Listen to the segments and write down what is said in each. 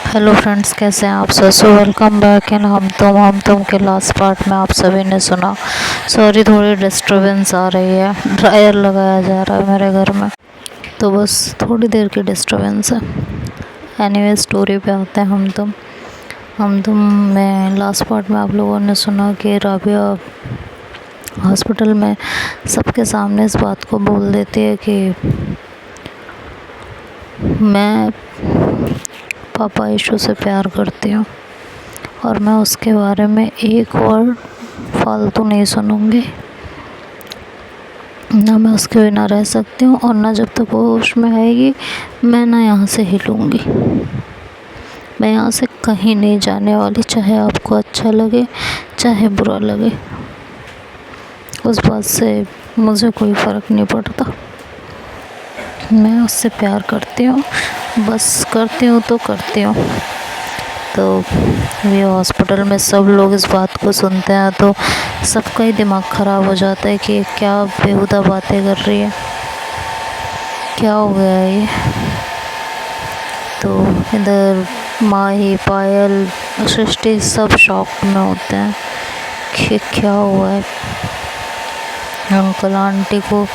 Hello friends, कैसे हैं आप सब। सो वेलकम बैक इन हम तुम के लास्ट पार्ट में आप सभी ने सुना। सॉरी, थोड़ी डिस्टरबेंस आ रही है, ड्रायर लगाया जा रहा है मेरे घर में, तो बस थोड़ी देर की डिस्टरबेंस है। एनीवे, स्टोरी पे आते हैं। हम तुम में लास्ट पार्ट में आप लोगों ने सुना कि राबिया हॉस्पिटल में सबके सामने इस बात को बोल देती है कि मैं पापा यीशु से प्यार करती हूँ और मैं उसके बारे में एक वर्ड फालतू नहीं सुनूंगी, ना मैं उसके बिना रह सकती हूँ और ना जब तक वो होश में आएगी मैं ना यहाँ से हिलूंगी। मैं यहाँ से कहीं नहीं जाने वाली, चाहे आपको अच्छा लगे चाहे बुरा लगे। उस बात से मुझे कोई फ़र्क नहीं पड़ता। मैं उससे प्यार करती हूँ, बस करती हूँ तो करती हूँ। तो ये हॉस्पिटल में सब लोग इस बात को सुनते हैं तो सबका ही दिमाग ख़राब हो जाता है कि ये क्या बेहुदा बातें कर रही है, क्या हो गया है ये। तो इधर माही, पायल, सृष्टि सब शॉक में होते हैं कि क्या हुआ है। अंकल आंटी को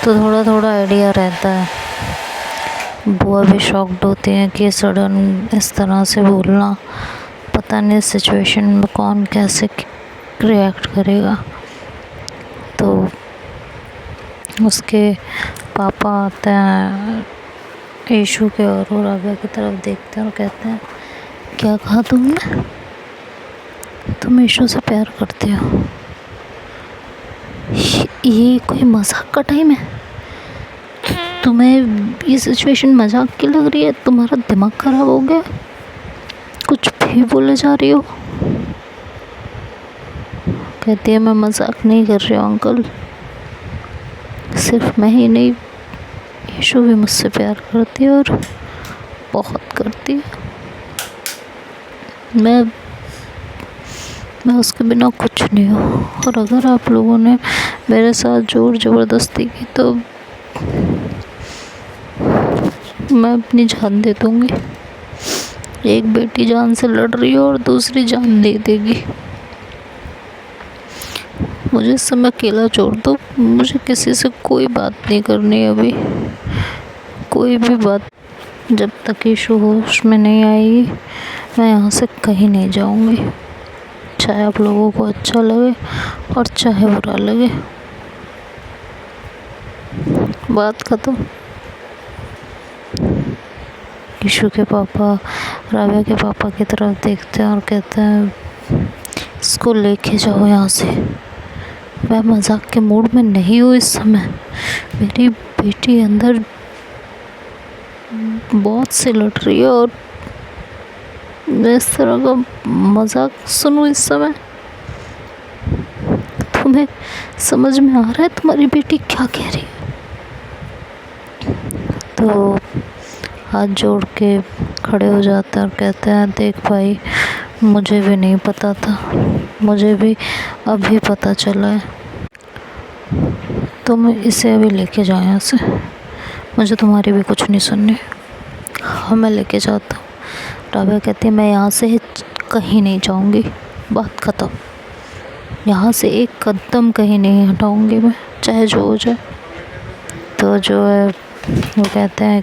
तो थोड़ा थोड़ा आइडिया रहता है, बुआ भी शॉक्ड होती हैं कि सडन इस तरह से बोलना, पता नहीं सिचुएशन में कौन कैसे रिएक्ट करेगा। तो उसके पापा आते हैं यीशु के और राबिया की तरफ देखते हैं और कहते हैं, क्या कहा तुमने, तुम यीशु से प्यार करते हो। ये कोई मजाक का टाइम है? तुम्हें ये सिचुएशन मजाक की लग रही है? तुम्हारा दिमाग ख़राब हो गया, कुछ भी बोले जा रही हो। कहती है, मैं मजाक नहीं कर रही हूँ अंकल, सिर्फ मैं ही नहीं, यीशु भी मुझसे प्यार करती है और बहुत करती है। मैं उसके बिना कुछ नहीं हूँ और अगर आप लोगों ने मेरे साथ जोर ज़बरदस्ती की तो मैं अपनी जान दे दूँगी। एक बेटी जान से लड़ रही है और दूसरी जान दे देगी। मुझे इस समय अकेला छोड़ दो, मुझे किसी से कोई बात नहीं करनी अभी, कोई भी बात। जब तक यीशु होश में नहीं आएगी मैं यहाँ से कहीं नहीं जाऊँगी, चाहे आप लोगों को अच्छा लगे और चाहे बुरा लगे। बात खत्म। यीशु के पापा राबिया के पापा की तरफ देखते हैं और कहते हैं, इसको लेके जाओ यहाँ से। मैं मजाक के मूड में नहीं हूँ इस समय। मेरी बेटी अंदर बहुत से लड़ रही है और मैं इस तरह का मजाक सुनूं इस समय। तुम्हें समझ में आ रहा है तुम्हारी बेटी क्या कह रही है? तो हाथ जोड़ के खड़े हो जाते हैं और कहते हैं, देख भाई, मुझे भी नहीं पता था, मुझे भी अभी पता चला है। तुम इसे अभी लेके जाओ यहाँ से, मुझे तुम्हारी भी कुछ नहीं सुननी। हाँ, मैं लेके जाता हूँ। राबिया कहती है, मैं यहाँ से कहीं नहीं जाऊँगी, बात ख़त्म। यहाँ से एक कदम कहीं नहीं हटाऊँगी मैं, चाहे जो हो जाए। तो जो है वो कहते हैं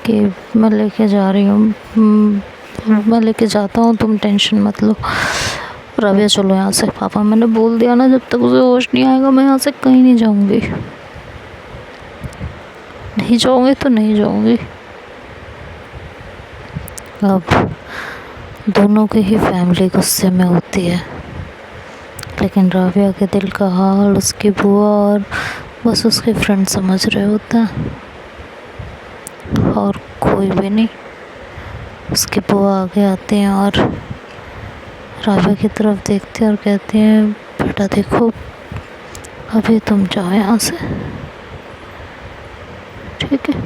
कि मैं लेके जा रही हूँ, मैं लेके जाता हूँ, तुम टेंशन मत लो। राबिया चलो यहाँ से। पापा, मैंने बोल दिया ना, जब तक उसे होश नहीं आएगा मैं यहाँ से कहीं नहीं जाऊँगी। नहीं जाऊँगी तो नहीं जाऊँगी। अब दोनों की ही फैमिली गुस्से में होती है, लेकिन राबिया के दिल का हाल उसकी बुआ और बस उसके फ्रेंड समझ रहे होते हैं और कोई भी नहीं। उसकी बुआ आगे आती हैं और राबिया की तरफ देखती हैं और कहती हैं, बेटा देखो, अभी तुम जाओ यहाँ से, ठीक है?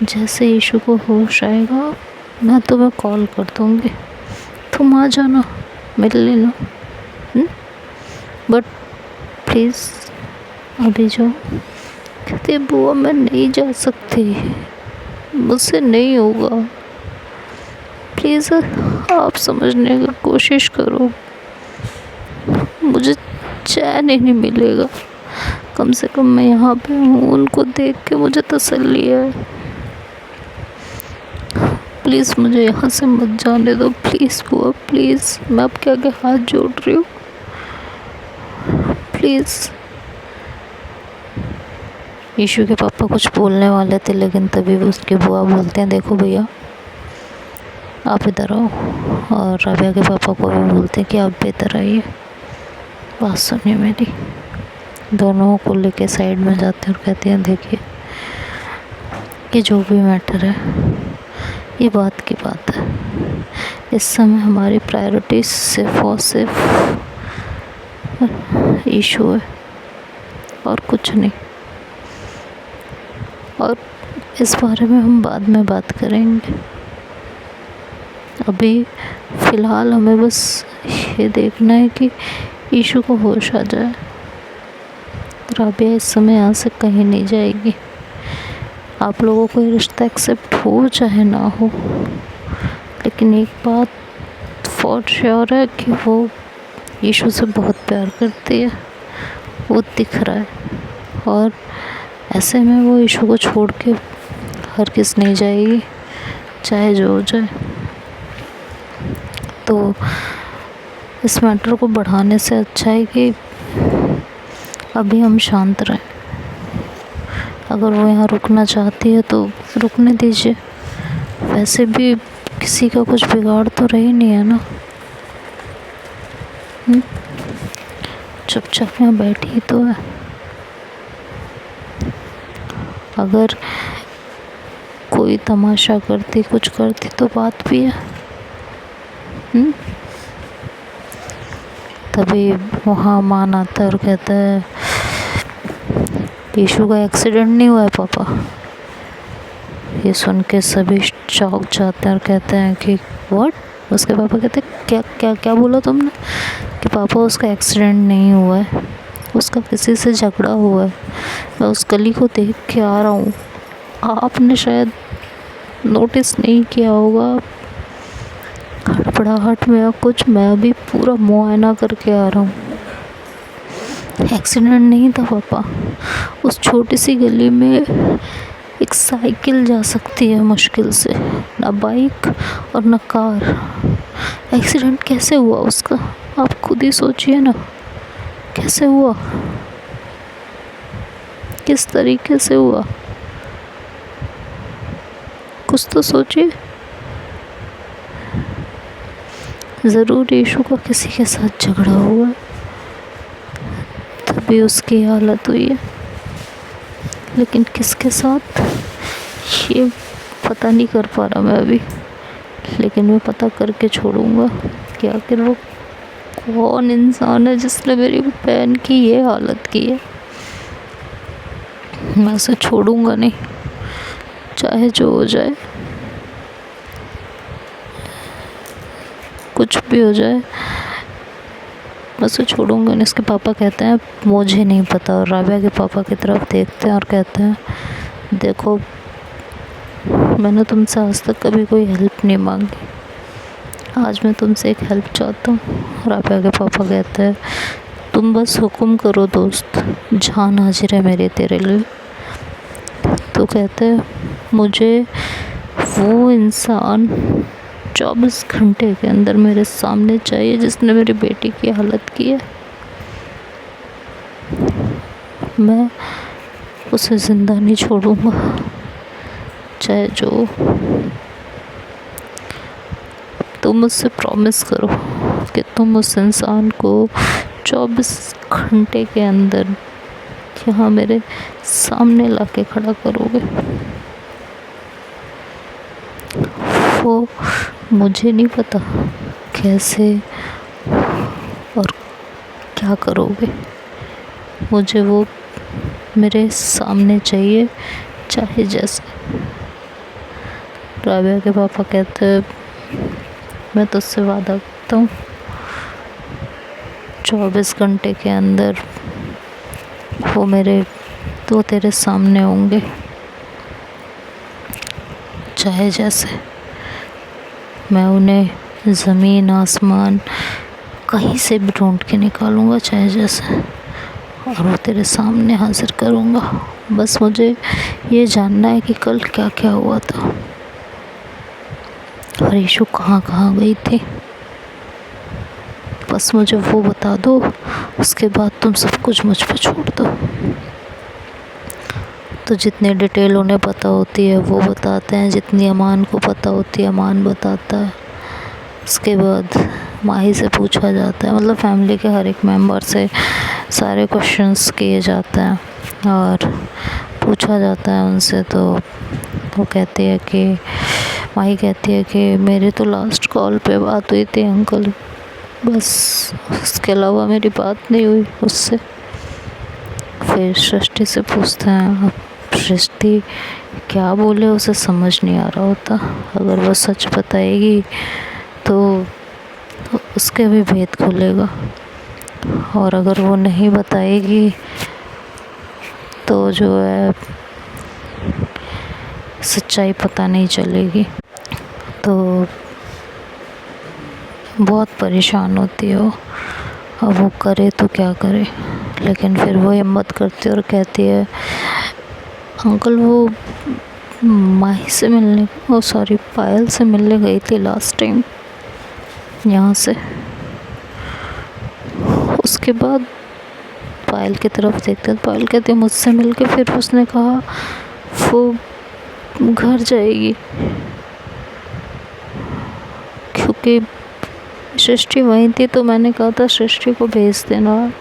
जैसे यीशु को होश आएगा मैं तुम्हें कॉल कर दूँगी, तुम आ जाना, मिल लेना। बट प्लीज़ अभी जाओ। कहती, बुआ मैं नहीं जा सकती, मुझसे नहीं होगा, प्लीज़ आप समझने की कोशिश करो। मुझे चैन ही नहीं मिलेगा, कम से कम मैं यहाँ पे हूँ, उनको देख के मुझे तसल्ली है। प्लीज़ मुझे यहाँ से मत जाने दो, प्लीज़ बुआ प्लीज़, मैं आपके आगे हाथ जोड़ रही हूँ, प्लीज़। ईशु के पापा कुछ बोलने वाले थे, लेकिन तभी उसके बुआ बोलते हैं, देखो भैया आप इधर आओ, और राबिया के पापा को भी बोलते हैं कि आप भी इधर आइए, बात सुनिए मेरी। दोनों को लेके साइड में जाते हैं और कहते हैं, देखिए ये जो भी मैटर है ये बात की बात है, इस समय हमारी प्रायोरिटी सिर्फ और सिर्फ ईशु है और कुछ नहीं, और इस बारे में हम बाद में बात करेंगे। अभी फ़िलहाल हमें बस ये देखना है कि ईशु को होश आ जाए। राबिया इस समय यहाँ से कहीं नहीं जाएगी। आप लोगों को ये रिश्ता एक्सेप्ट हो चाहे ना हो, लेकिन एक बात फॉर श्योर है कि वो ईशु से बहुत प्यार करती है, वो दिख रहा है, और ऐसे में वो ईशु को छोड़ के हरगिज़ नहीं जाएगी, चाहे जो हो जाए। तो इस मैटर को बढ़ाने से अच्छा है कि अभी हम शांत रहें। अगर वो यहाँ रुकना चाहती है तो रुकने दीजिए, वैसे भी किसी का कुछ बिगाड़ तो रही नहीं है ना। चुपचाप यहाँ बैठी तो है। अगर कोई तमाशा करती, कुछ करती तो बात भी है। तभी वहाँ मान आता है और कहता है, ईशु का एक्सीडेंट नहीं हुआ है पापा। ये सुन के सभी चौंक जाते हैं और कहते हैं कि व्हाट। उसके पापा कहते हैं, क्या क्या क्या बोला तुमने? कि पापा उसका एक्सीडेंट नहीं हुआ है, उसका किसी से झगड़ा हुआ है, मैं उस गली को देख के आ रहा हूँ, आपने शायद नोटिस नहीं किया होगा, हड़बड़ाहट में या कुछ, मैं अभी पूरा मुआयना करके आ रहा हूँ। एक्सीडेंट नहीं था पापा, उस छोटी सी गली में एक साइकिल जा सकती है मुश्किल से, ना बाइक और ना कार। एक्सीडेंट कैसे हुआ उसका, आप खुद ही सोचिए ना, कैसे हुआ, किस तरीके से हुआ, कुछ तो सोचिए। ज़रूर ईशु का किसी के साथ झगड़ा हुआ है, तभी उसकी हालत हुई है, लेकिन किसके साथ ये पता नहीं कर पा रहा मैं अभी, लेकिन मैं पता करके छोड़ूंगा कि आखिर वो कौन इंसान है जिसने मेरी बहन की ये हालत की है। मैं उसे छोड़ूंगा नहीं, चाहे जो हो जाए, कुछ भी हो जाए, मैं उसे छोड़ूंगा नहीं। इसके पापा कहते हैं, मुझे नहीं पता, और राबिया के पापा की तरफ देखते हैं और कहते हैं, देखो मैंने तुमसे आज तक कभी कोई हेल्प नहीं मांगी, आज मैं तुमसे एक हेल्प चाहता हूँ। राबिया के पापा कहते हैं, तुम बस हुक्म करो दोस्त, जान हाजिर है मेरी तेरे लिए। तो कहते हैं, मुझे वो इंसान 24 घंटे के अंदर मेरे सामने चाहिए जिसने मेरी बेटी की हालत की है। मैं उसे ज़िंदा नहीं छोड़ूंगा, चाहे जो। तुम मुझसे प्रॉमिस करो कि तुम उस इंसान को 24 घंटे के अंदर यहाँ मेरे सामने लाके खड़ा करोगे। वो मुझे नहीं पता कैसे और क्या करोगे, मुझे वो मेरे सामने चाहिए, चाहे जैसे। राबिया के पापा कहते हैं, मैं तुझसे वादा करता हूँ 24 घंटे के अंदर वो तेरे सामने होंगे। चाहे जैसे। मैं उन्हें ज़मीन आसमान कहीं से भी ढूंढ के निकालूंगा चाहे जैसे, और वो तेरे सामने हाजिर करूंगा। बस मुझे ये जानना है कि कल क्या क्या हुआ था और ईशु कहाँ कहाँ गई थी। बस मुझे वो बता दो, उसके बाद तुम सब कुछ मुझ पे छोड़ दो। तो जितनी डिटेल उन्हें पता होती है वो बताते हैं, जितनी अमान को पता होती है अमान बताता है। उसके बाद माही से पूछा जाता है, मतलब फैमिली के हर एक मेंबर से सारे क्वेश्चंस किए जाते हैं और पूछा जाता है उनसे। तो वो कहती है कि माही कहती है कि मेरी तो लास्ट कॉल पे बात हुई थी अंकल, बस उसके अलावा मेरी बात नहीं हुई उससे। फिर सृष्टि से पूछते हैं, अब सृष्टि क्या बोले उसे समझ नहीं आ रहा होता। अगर वो सच बताएगी तो उसके भी भेद खुलेगा, और अगर वो नहीं बताएगी तो जो है सच्चाई पता नहीं चलेगी। तो बहुत परेशान होती है वो, अब वो करे तो क्या करे। लेकिन फिर वो हिम्मत करती है और कहती है, अंकल वो माही से मिलने, ओ सॉरी पायल से मिलने गई थी लास्ट टाइम यहाँ से। उसके बाद पायल की तरफ देखते हैं, पायल कहती है मुझसे मिलके फिर उसने कहा वो घर जाएगी, क्योंकि सृष्टि वहीं थी तो मैंने कहा था सृष्टि को भेज देना।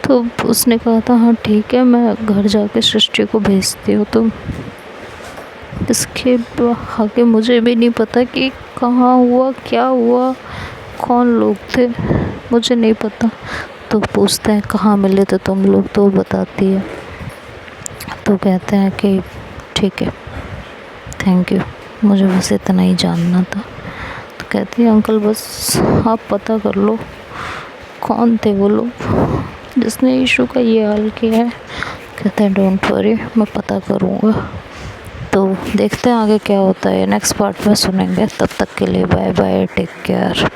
तो उसने कहा था हाँ ठीक है मैं घर जाके सृष्टि को भेजती हूँ। तो इसके आगे मुझे भी नहीं पता कि कहाँ हुआ, क्या हुआ, कौन लोग थे, मुझे नहीं पता। तो पूछते हैं कहाँ मिले थे तुम लोग, तो बताती है। तो कहते हैं कि ठीक है थैंक यू, मुझे बस इतना ही जानना था। तो कहती है अंकल बस आप पता कर लो कौन थे वो लोग जिसने ईशू का ये हाल किया है। कहते हैं डोंट वरी मैं पता करूँगा। तो देखते हैं आगे क्या होता है, नेक्स्ट पार्ट में सुनेंगे। तब तक के लिए बाय बाय, टेक केयर।